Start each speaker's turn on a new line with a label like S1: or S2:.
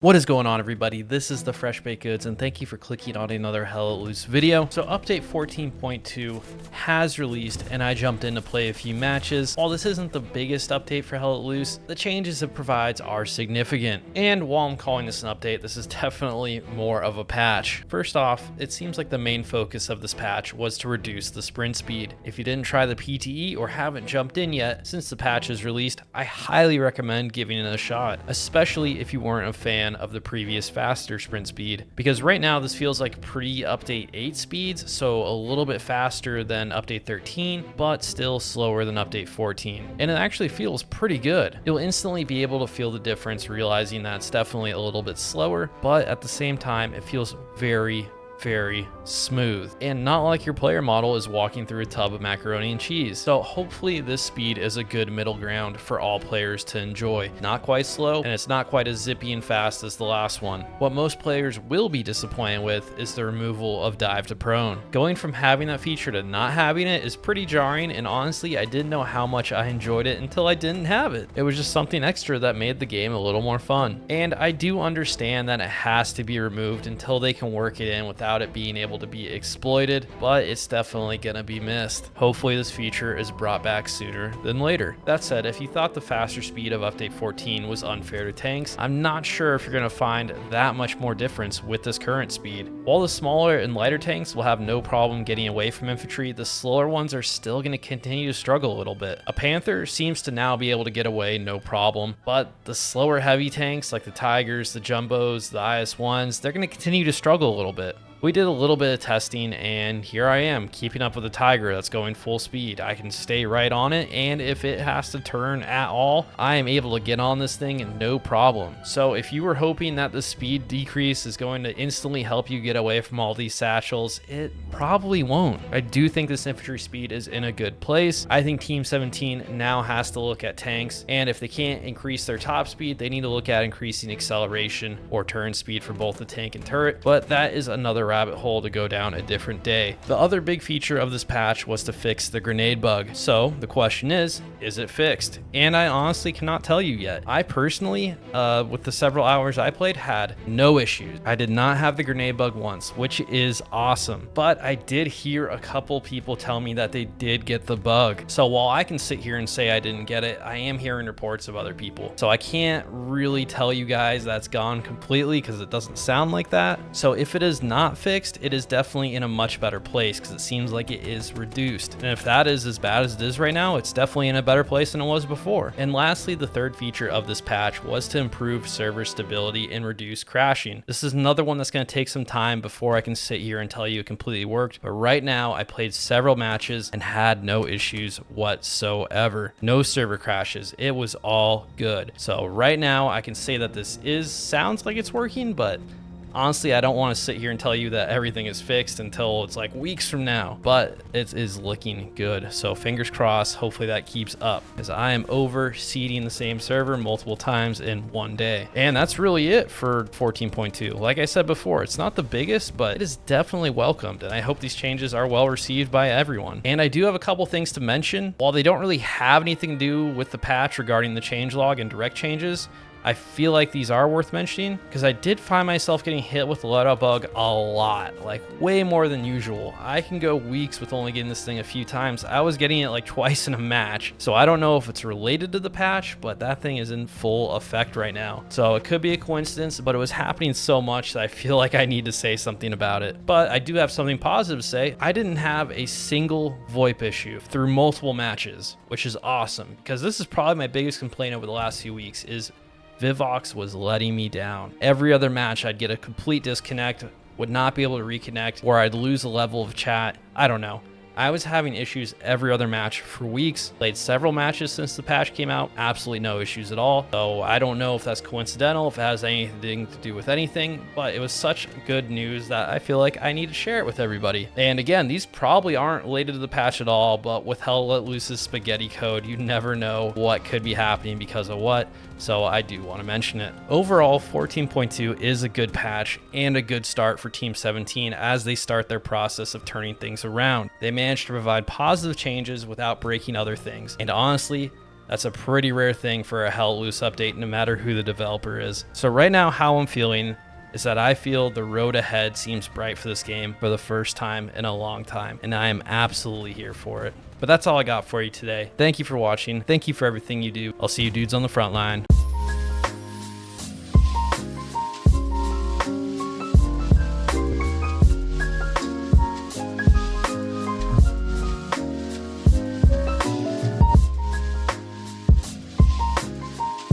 S1: What is going on, everybody? This is the Fresh Baked Goods, and thank you for clicking on another Hell Let Loose video. So update 14.2 has released, and I jumped in to play a few matches. While this isn't the biggest update for Hell Let Loose, the changes it provides are significant. And while I'm calling this an update, this is definitely more of a patch. First off, it seems like the main focus of this patch was to reduce the sprint speed. If you didn't try the PTE or haven't jumped in yet since the patch is released, I highly recommend giving it a shot, especially if you weren't a fan of the previous faster sprint speed, because right now this feels like pre-update 8 speeds, so a little bit faster than update 13 but still slower than update 14, and it actually feels pretty good. You'll instantly be able to feel the difference, realizing that it's definitely a little bit slower, but at the same time it feels very smooth, and not like your player model is walking through a tub of macaroni and cheese. So hopefully this speed is a good middle ground for all players to enjoy. Not quite slow, and it's not quite as zippy and fast as the last one. What most players will be disappointed with is the removal of dive to prone. Going from having that feature to not having it is pretty jarring, and honestly I didn't know how much I enjoyed it until I didn't have it. It was just something extra that made the game a little more fun, and I do understand that it has to be removed until they can work it in without it being able to be exploited, but it's definitely gonna be missed. Hopefully this feature is brought back sooner than later. That said, if you thought the faster speed of update 14 was unfair to tanks, I'm not sure if you're gonna find that much more difference with this current speed. While the smaller and lighter tanks will have no problem getting away from infantry, the slower ones are still gonna continue to struggle a little bit. A Panther seems to now be able to get away no problem, but the slower heavy tanks like the Tigers, the Jumbos, the IS-1s, they're gonna continue to struggle a little bit. We did a little bit of testing, and here I am keeping up with the Tiger that's going full speed. I can stay right on it, and if it has to turn at all, I am able to get on this thing and no problem. So if you were hoping that the speed decrease is going to instantly help you get away from all these satchels, it probably won't. I do think this infantry speed is in a good place. I think Team 17 now has to look at tanks, and if they can't increase their top speed, they need to look at increasing acceleration or turn speed for both the tank and turret, but that is another rabbit hole to go down a different day. The other big feature of this patch was to fix the grenade bug. So the question is it fixed? And I honestly cannot tell you yet. I personally, with the several hours I played, had no issues. I did not have the grenade bug once, which is awesome. But I did hear a couple people tell me that they did get the bug. So while I can sit here and say I didn't get it, I am hearing reports of other people. So I can't really tell you guys that's gone completely because it doesn't sound like that. So if it is not fixed, it is definitely in a much better place because it seems like it is reduced. And if that is as bad as it is right now, it's definitely in a better place than it was before. And lastly, the third feature of this patch was to improve server stability and reduce crashing. This is another one that's going to take some time before I can sit here and tell you it completely worked, but right now I played several matches and had no issues whatsoever. No server crashes. It was all good. So right now I can say that this sounds like it's working, but honestly, I don't want to sit here and tell you that everything is fixed until it's like weeks from now, but it is looking good. So fingers crossed, hopefully that keeps up, as I am over seeding the same server multiple times in one day. And that's really it for 14.2. Like I said before, it's not the biggest, but it is definitely welcomed, and I hope these changes are well received by everyone. And I do have a couple things to mention. While they don't really have anything to do with the patch regarding the changelog and direct changes, I feel like these are worth mentioning because I did find myself getting hit with the loadout bug a lot, like way more than usual. I can go weeks with only getting this thing a few times. I was getting it like twice in a match, so I don't know if it's related to the patch, but that thing is in full effect right now. So it could be a coincidence, but it was happening so much that I feel like I need to say something about it. But I do have something positive to say. I didn't have a single VoIP issue through multiple matches, which is awesome because this is probably my biggest complaint over the last few weeks is Vivox was letting me down. Every other match I'd get a complete disconnect, would not be able to reconnect, or I'd lose a level of chat. I don't know. I was having issues every other match for weeks. Played several matches since the patch came out, absolutely no issues at all. So I don't know if that's coincidental, if it has anything to do with anything, but it was such good news that I feel like I need to share it with everybody. And again, these probably aren't related to the patch at all, but with Hell Let Loose's spaghetti code, you never know what could be happening because of what. So I do want to mention it. Overall, 14.2 is a good patch and a good start for Team 17 as they start their process of turning things around. They managed to provide positive changes without breaking other things. And honestly, That's a pretty rare thing for a Hell Let Loose update, no matter who the developer is. So right now, how I'm feeling is that I feel the road ahead seems bright for this game for the first time in a long time, and I am absolutely here for it. But that's all I got for you today. Thank you for watching. Thank you for everything you do. I'll see you dudes on the front line.